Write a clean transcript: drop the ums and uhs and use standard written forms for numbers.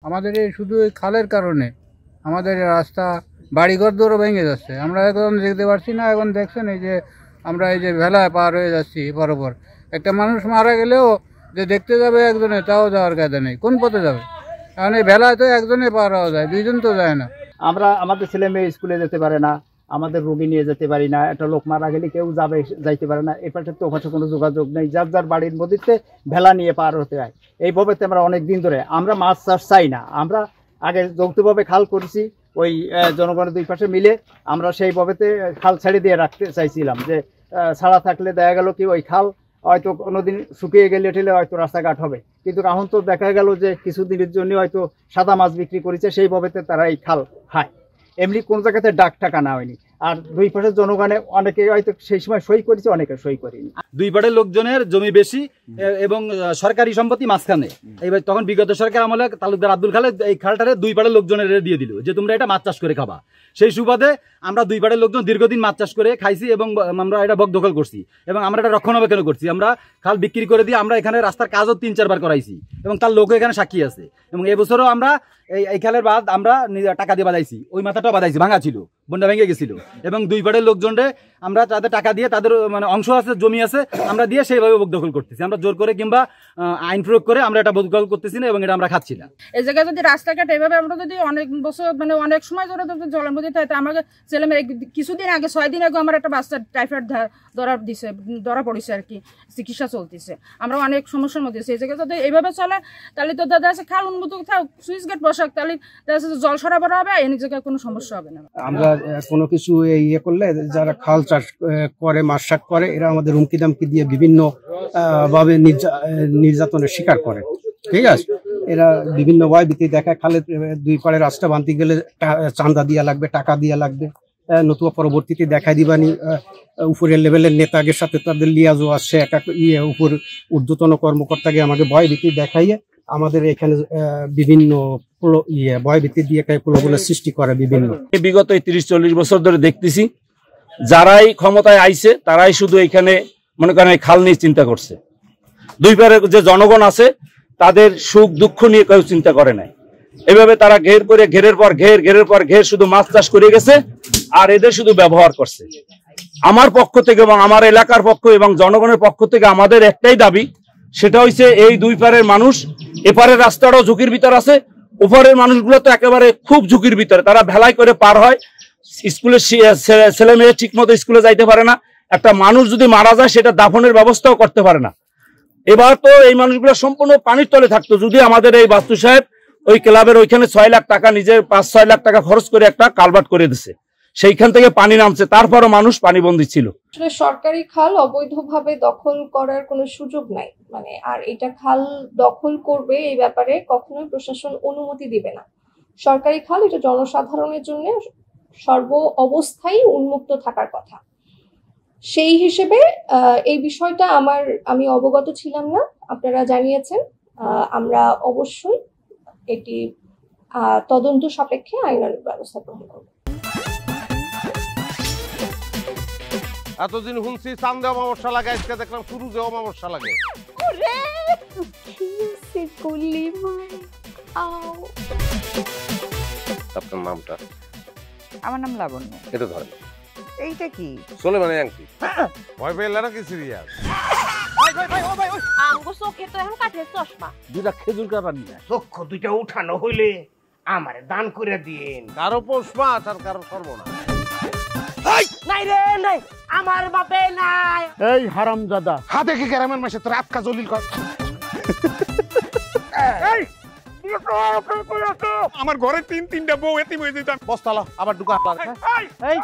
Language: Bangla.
আমাদের এই শুধু এই খালের কারণে আমাদের রাস্তা বাড়িঘর দৌড়ও ভেঙে যাচ্ছে। আমরা এখন যেতে পারছি না। এখন দেখছেন এই যে আমরা এই যে ভেলায় পার হয়ে যাচ্ছি বরাবর, একটা মানুষ মারা গেলেও যে দেখতে যাবে একজনে, তাও যাওয়ার কায়দা নেই। কোন পথে যাবে? কারণ এই ভেলায় তো একজনে পার হওয়া যায়, দুইজন তো যায় না। আমরা আমাদের ছেলে মেয়ে স্কুলে যেতে পারে না, আমাদের রোগী নিয়ে যেতে পারি না, একটা লোক মারা গেলে কেউ যাইতে পারে না। এ পাশে তো ওখানে কোনো যোগাযোগ নেই, যার যার বাড়ির মধ্যে ভেলা নিয়ে পার হতে হয়। এইভাবে আমরা অনেক দিন ধরে আমরা মাছ চাষ চাই না। আমরা আগে যৌথভাবে খাল করেছি, ওই জনগণের দুই পাশে মিলে আমরা সেইভাবেতে খাল ছেড়ে দিয়ে রাখতে চাইছিলাম, যে ছাড়া থাকলে দেখা গেল কি ওই খাল হয়তো কোনোদিন শুকিয়ে গেলে ঠেলে হয়তো রাস্তাঘাট হবে। কিন্তু এখন তো দেখা গেল যে কিছুদিনের জন্য হয়তো সাদা মাছ বিক্রি করেছে, সেইভাবেতে তারা এই খাল খায়। এমনি কোন জায়গাতে ডাক টাকা না হয়নি। আর দুই পাশের জনগণে অনেকে হয়তো সেই সময় সই করেছে, অনেকে সই করেনি। দুই পাড়ের লোকজনের জমি বেশি এবং সরকারি সম্পত্তি মাঝখানে। এইবার তখন বিগত সরকার আমলে তালুকদার আব্দুল খালেদ এই খালটারে দুই পাড়ের লোকজনের দিয়ে দিল যে তোমরা এটা মাছ চাষ করে খাবা। সেই সুবাদে আমরা দুই পাড়ের লোকজন দীর্ঘদিন মাছ চাষ করে খাইছি এবং আমরা এটা বক দখল করছি এবং আমরা এটা রক্ষণাবেক্ষণ করছি। আমরা খাল বিক্রি করে দিয়ে আমরা এখানে রাস্তার কাজও ৩-৪ বার করাইছি এবং তার লোকও এখানে সাক্ষী আছে। এবং এবছরও আমরা এই খালের বাদ আমরা টাকা দিয়ে বাঁধাইছি, ওই মাথাটাও বাঁধাইছি, ভাঙা ছিল, বন্যা ভেঙে গেছিল। এবং দুই পাড়ের লোকজনরে আমরা তাদের টাকা দিয়ে, তাদের মানে অংশ আছে, জমি আছে, আমরা দিয়ে সেইভাবে বক দখল করতেছি। আমরা জোর করে কিংবা আইন প্রয়োগ করে আমরা এটা বক দখল করতেছি না এবং এটা আমরা খাচ্ছি না। এই জায়গায় যদি রাস্তাঘাট এভাবে আমরা যদি অনেক বছর মানে অনেক সময় ধরে জলের মধ্যে থাকে, আমাকে ছেলে মেয়ে কিছুদিন আগে 6 দিন আগে আমার একটা বাচ্চা টাইফয়েড ধরা পড়েছে আর কি, চিকিৎসা চলতেছে। আমরা অনেক সমস্যার মধ্যে আছি। এই জায়গায় যদি এইভাবে চলে তাহলে তো দাদা আছে খাল উন্মুক্ত থাক, সুইচ গেট বসাক, তাহলে জল সরবরাহ হবে, এই জায়গায় কোনো সমস্যা হবে না। আমরা কোনো কিছু ইয়ে করলে যারা খাল চাষ করে, মাছ চাষ করে, এরা আমাদের হুমকি দামকি দিয়ে বিভিন্ন ভাবে নির্যাতনের শিকার করে। ঠিক আছে, এরা বিভিন্ন ভয়ভীতি দেখায়। খালের দুই পাড়ে রাস্তা বানতে গেলে চাঁদা দিয়া লাগবে, টাকা দিয়া লাগবে, নতুবা পরবর্তীতে দেখাই দিবানি উপরের লেভেলের নেতাদের সাথে তাদের লিয়াজও আসছে। একটা উপর ঊর্ধ্বতন কর্মকর্তাকে আমাকে ভয়ভীতি দেখাইয়ে আমাদের এখানে বিভিন্ন ভয়ভীতি দিয়ে প্রলোভনের সৃষ্টি করে বিভিন্ন। বিগত 30-40 বছর ধরে দেখতেছি যারাই ক্ষমতায় আইছে তারাই শুধু এখানে মনে করেন এই খাল নিয়ে চিন্তা করছে। দুই পারে যে জনগণ আছে তাদের সুখ দুঃখ নিয়ে কেউ চিন্তা করে নাই। এভাবে তারা ঘের করে ঘেরের পর ঘের শুধু মাছ চাষ করে গেছে আর এদের শুধু ব্যবহার করছে। আমার পক্ষ থেকে এবং আমার এলাকার পক্ষ এবং জনগণের পক্ষ থেকে আমাদের একটাই দাবি, সেটা হচ্ছে এই দুই পারের মানুষ, এপারের রাস্তাটাও ঝুঁকির ভিতর আছে, ওপারের মানুষগুলো তো একেবারে খুব ঝুঁকির ভিতরে। তারা ভেলাই করে পার হয়, স্কুলে ছেলে মেয়ে ঠিক মতো স্কুলে যাইতে পারে না। একটা মানুষ যদি মারা যায় সেটা দাফনের ব্যবস্থাও করতে পারে না। এবার তো এই মানুষগুলো সম্পূর্ণ পানির তলে থাকতো যদি আমাদের এই বাস্তু সাহেব ওই ক্লাবের ওইখানে 6 লাখ টাকা নিজের 5-6 লাখ টাকা খরচ করে একটা কালভার্ট করে দিছে, সেইখান থেকে পানি নামছে, তারপরও মানুষ পানিবন্দী ছিল। আসলে সরকারি খাল অবৈধভাবে দখল করার কোনো সুযোগ নাই, মানে আর এটা খাল দখল করবে এই ব্যাপারে কখনোই প্রশাসন অনুমতি দিবে না। সরকারি খাল এটা জনসাধারণের জন্য সর্ব অবস্থায় উন্মুক্ত থাকার কথা। সেই হিসেবে এই বিষয়টা আমি অবগত ছিলাম না, আপনারা জানিয়েছেন। আমরা অবশ্যই এটি তদন্ত সাপেক্ষে আইনানুগ ব্যবস্থা গ্রহণ করব। এতদিন শুনছি চান্দে অমাবস্যা লাগে, আজকে দেখলাম সূর্যে অমাবস্যা লাগে। আপনার নামটা? আমার নাম লাবণ্য। এটা ধরেন। এইটা কি? চলে মানে আংটি। ভয় পেলে নাকি সিরিয়াস? আমগো চোখে তো এখন কাঠের চশমা। দুটা খেজুর কাটা নিয়ে চক্ষু দুইটা উঠানো হইলে আমারে দান করে দিন। কারো পৌষ মাস আর কারো সর্বনাশ। নাই রে নাই, আমার বাপে নাই। এই হারামজাদা, হাতে কি গ্রামের মাসে তোর আটকা জলিল কর। এই আমার ঘরে 3-3টা বউ এতিম হয়ে যেতাম। বস্তালা আবার ঢুকা। এই